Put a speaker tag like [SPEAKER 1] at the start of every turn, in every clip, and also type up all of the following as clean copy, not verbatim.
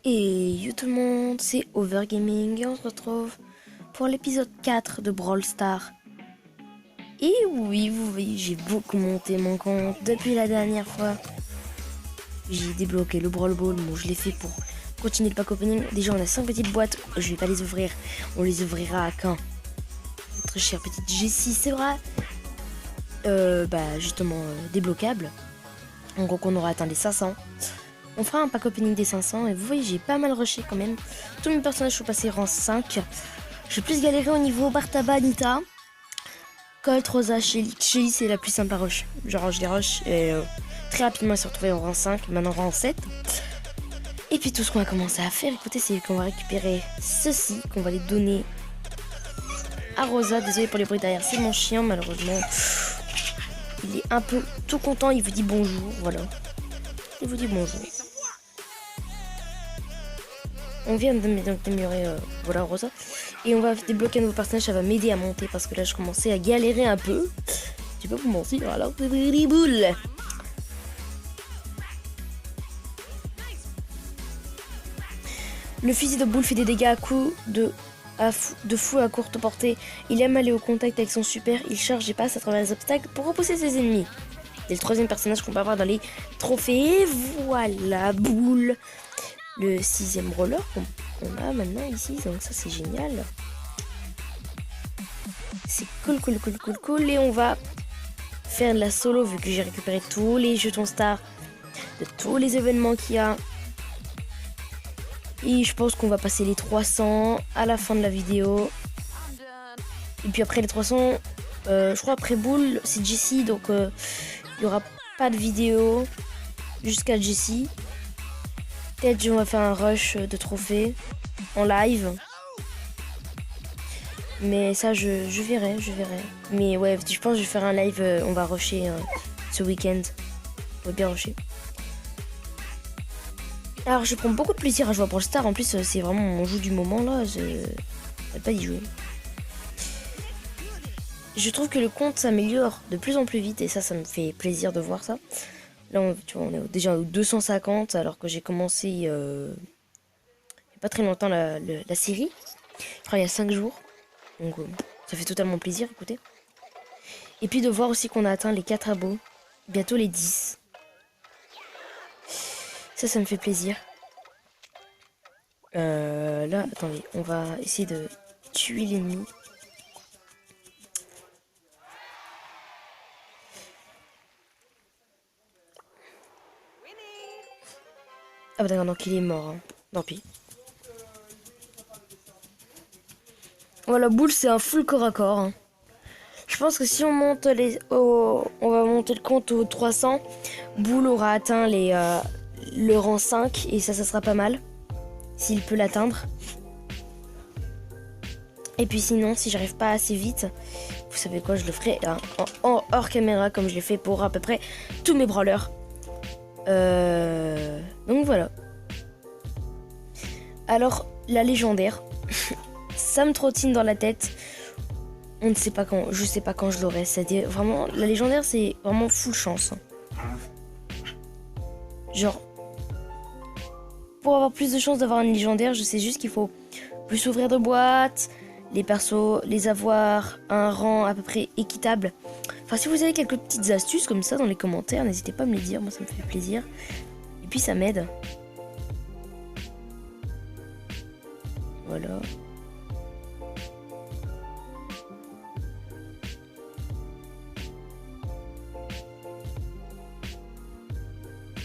[SPEAKER 1] Et yo tout le monde, c'est Overgaming et on se retrouve pour l'épisode 4 de Brawl Stars. Et oui, vous voyez, j'ai beaucoup monté mon compte depuis la dernière fois. J'ai débloqué le Brawl Ball, bon je l'ai fait pour continuer le pack opening. Déjà on a 5 petites boîtes, je vais pas les ouvrir, on les ouvrira quand notre chère petite Jessie, c'est vrai. Justement débloquable. En gros qu'on aura atteint les 500. On fera un pack opening des 500 et vous voyez j'ai pas mal rushé quand même. Tous mes personnages sont passés rang 5. J'ai plus galéré au niveau Bartaba, Anita, Colt, Rosa, Shelly. Shelly c'est la plus simple à rush. Genre je les rush et très rapidement elle s'est retrouvée en rang 5, maintenant rang 7. Et puis tout ce qu'on va commencer à faire, écoutez, c'est qu'on va récupérer ceci, qu'on va les donner à Rosa. Désolé pour les bruits derrière, c'est mon chien malheureusement. Il est un peu tout content, il vous dit bonjour, voilà. Il vous dit bonjour. On vient d'améliorer voilà Rosa. Et on va débloquer un nouveau personnage, ça va m'aider à monter parce que là je commençais à galérer un peu. Tu peux vous mentir, alors c'est des boules. Le fusil de boule fait des dégâts à coups de fou à courte portée. Il aime aller au contact avec son super, il charge et passe à travers les obstacles pour repousser ses ennemis. C'est le troisième personnage qu'on peut avoir dans les trophées. Et voilà, boule. Le 6ème roller qu'on a maintenant ici, donc ça c'est génial. C'est cool. Et on va faire de la solo vu que j'ai récupéré tous les jetons stars de tous les événements qu'il y a. Et je pense qu'on va passer les 300 à la fin de la vidéo. Et puis après les 300, je crois après boule, c'est Jessie, donc il n'y aura pas de vidéo jusqu'à Jessie. Peut-être on va faire un rush de trophées en live. Mais ça je verrai. Mais ouais, je pense que je vais faire un live, on va rusher ce week-end. On va bien rusher. Alors je prends beaucoup de plaisir à jouer à Brawl Stars. En plus c'est vraiment mon jeu du moment là. J'arrête pas d'y jouer. Je trouve que le compte s'améliore de plus en plus vite et ça me fait plaisir de voir ça. Là, on est déjà au 250 alors que j'ai commencé il y a pas très longtemps la série. Je crois il y a 5 jours. Donc ça fait totalement plaisir, écoutez. Et puis de voir aussi qu'on a atteint les 4 abos. Bientôt les 10. Ça me fait plaisir. Là, attendez, on va essayer de tuer l'ennemi. Ah bah d'accord, donc il est mort, hein. Tant pis. Voilà, boule c'est un full corps à corps, hein. Je pense que si on monte on va monter le compte aux 300, boule aura atteint le rang 5 et ça sera pas mal. S'il peut l'atteindre. Et puis sinon, si j'arrive pas assez vite, vous savez quoi, je le ferai en hors caméra comme je l'ai fait pour à peu près tous mes brawlers. Donc voilà. Alors, la légendaire, ça me trottine dans la tête. On ne sait pas quand, je sais pas quand je l'aurai. C'est-à-dire vraiment, la légendaire, c'est vraiment full chance. Genre, pour avoir plus de chances d'avoir une légendaire, je sais juste qu'il faut plus ouvrir de boîtes, les persos, les avoir un rang à peu près équitable. Enfin, si vous avez quelques petites astuces comme ça dans les commentaires, n'hésitez pas à me les dire, moi ça me fait plaisir. Et puis ça m'aide. Voilà.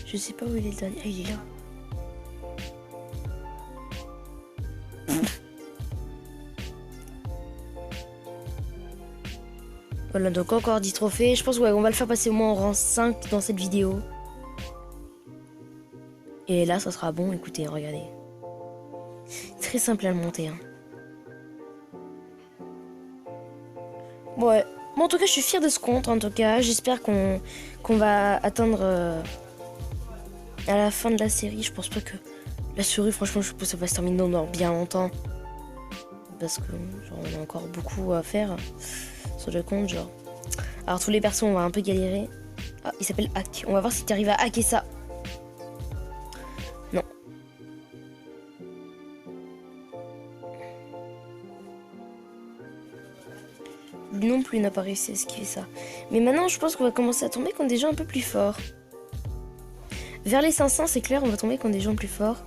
[SPEAKER 1] Je sais pas où il est le dernier. Ah, il est là. Voilà, donc encore 10 trophées. Je pense ouais, on va le faire passer au moins en rang 5 dans cette vidéo. Et là, ça sera bon. Écoutez, regardez. Très simple à le monter. Hein. Ouais. Bon, en tout cas, je suis fière de ce compte. En tout cas, j'espère qu'on va atteindre à la fin de la série. Je pense pas que la série, franchement, je pense que ça va se terminer dans bien longtemps. Parce que genre, on a encore beaucoup à faire sur le compte, genre. Alors tous les persos, on va un peu galérer. Ah, il s'appelle Hack. On va voir si tu arrives à hacker ça. Non. lui non plus n'a pas réussi à esquiver ça. Mais maintenant, je pense qu'on va commencer à tomber contre des gens un peu plus forts. Vers les 500, c'est clair, on va tomber contre des gens plus forts.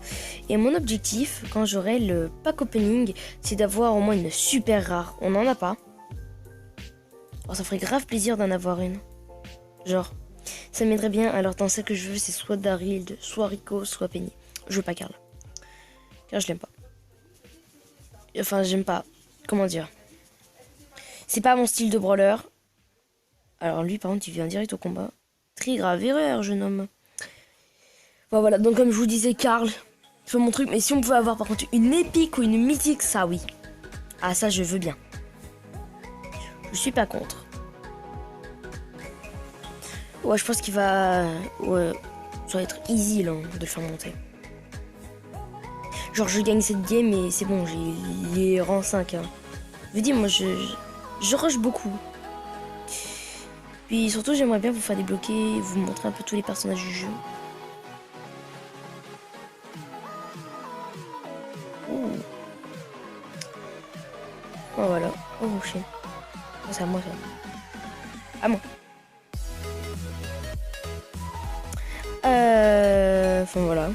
[SPEAKER 1] Et mon objectif, quand j'aurai le pack opening, c'est d'avoir au moins une super rare. On n'en a pas. Oh, ça ferait grave plaisir d'en avoir une. Genre, ça m'aiderait bien. Alors, dans celle que je veux, c'est soit Daryl, soit Rico, soit Penny. Je veux pas Carl. Car je l'aime pas. Enfin, j'aime pas. Comment dire? C'est pas mon style de brawler. Alors lui, par contre, il vient direct au combat. Très grave erreur, jeune homme. Bon, voilà, donc comme je vous disais, Carl, c'est mon truc. Mais si on pouvait avoir par contre une épique ou une mythique, ça oui. Ah, ça, je veux bien. Je suis pas contre. Ouais, je pense qu'il va... Ouais, ça va être easy, là, de le faire monter. Genre, je gagne cette game et c'est bon, j'ai les rangs 5. Hein. Je vous dis, moi, je rush beaucoup. Puis surtout, j'aimerais bien vous faire débloquer, vous montrer un peu tous les personnages du jeu. Oh, oh voilà. Oh, chien. Oh, c'est à moi, ça. À moi. Enfin, voilà.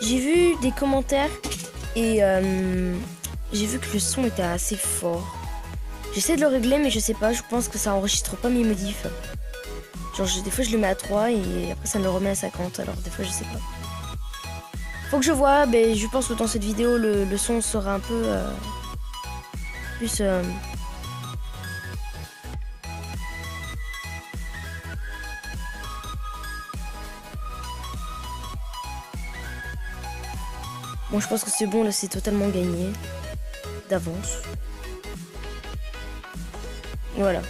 [SPEAKER 1] J'ai vu des commentaires et j'ai vu que le son était assez fort. J'essaie de le régler mais je sais pas, je pense que ça enregistre pas mes modifs. Genre des fois je le mets à 3 et après ça me le remet à 50, alors des fois je sais pas. Faut que je vois, mais je pense que dans cette vidéo le son sera un peu plus... Bon, je pense que c'est bon, là c'est totalement gagné d'avance. Voilà.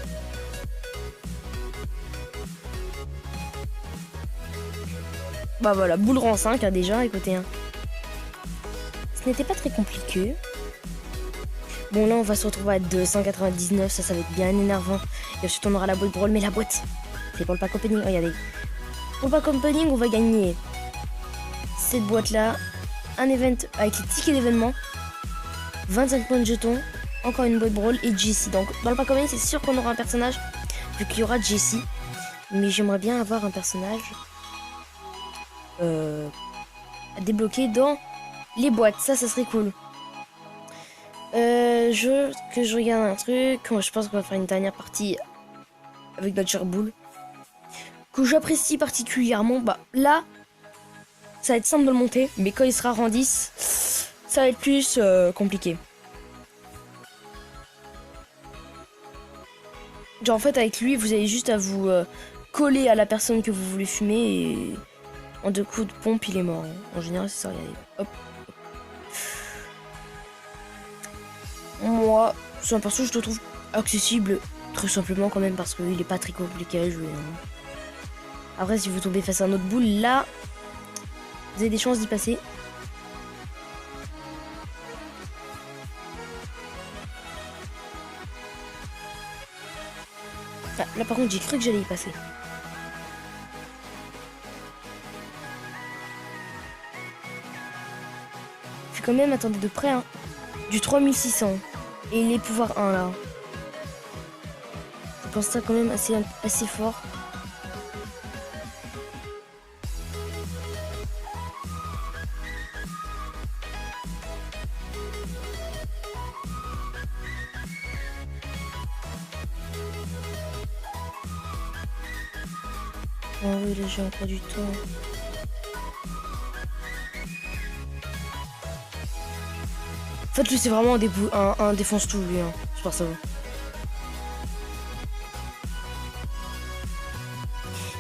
[SPEAKER 1] Bah voilà, boule rang 5 hein, déjà, écoutez. Hein. Ce n'était pas très compliqué. Bon là on va se retrouver à 299, ça va être bien énervant. Et ensuite on aura la boîte brawl, mais la boîte, c'est pour le pack opening, regardez. Pour le pack opening on va gagner cette boîte là, un event avec les tickets d'événement, 25 points de jetons, encore une boîte brawl et Jessie. Donc dans le pack opening c'est sûr qu'on aura un personnage, vu qu'il y aura Jessie. Mais j'aimerais bien avoir un personnage à débloquer dans les boîtes, ça serait cool. Que je regarde un truc, je pense qu'on va faire une dernière partie avec notre Boule que j'apprécie particulièrement. Bah là, ça va être simple de le monter, mais quand il sera rang 10, ça va être plus compliqué. Genre en fait avec lui, vous avez juste à vous coller à la personne que vous voulez fumer et en 2 coups de pompe, il est mort. En général, c'est ça, regardez. Hop. Moi, c'est un perso que je trouve accessible très simplement quand même parce qu'il est pas très compliqué à jouer. Hein. Après, si vous tombez face à un autre boule, là, vous avez des chances d'y passer. Ah, là, par contre, j'ai cru que j'allais y passer. Je suis quand même, attendez de près, hein, du 3600. Et les pouvoirs 1 là. Je pense ça quand même assez fort. Oh oui, là j'ai encore du temps. En fait, lui, c'est vraiment un défonce tout, lui. Hein. Je pense ça va.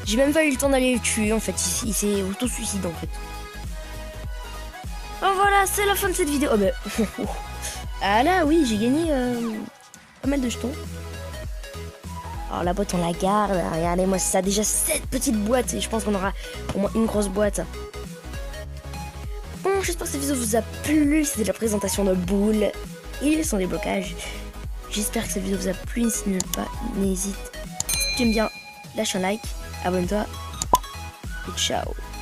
[SPEAKER 1] J'ai même pas eu le temps d'aller le tuer, en fait. Il s'est auto-suicide, en fait. Oh, voilà, c'est la fin de cette vidéo. Oh, bah... ah là, oui, j'ai gagné pas mal de jetons. Alors, la boîte, on la garde. Regardez-moi ça. Déjà, 7 petites boîtes. Et je pense qu'on aura au moins une grosse boîte. Bon, j'espère que cette vidéo vous a plu. C'était la présentation de Boule et son déblocage. J'espère que cette vidéo vous a plu. Si pas, n'hésite. Si tu aimes bien, lâche un like, abonne-toi et ciao.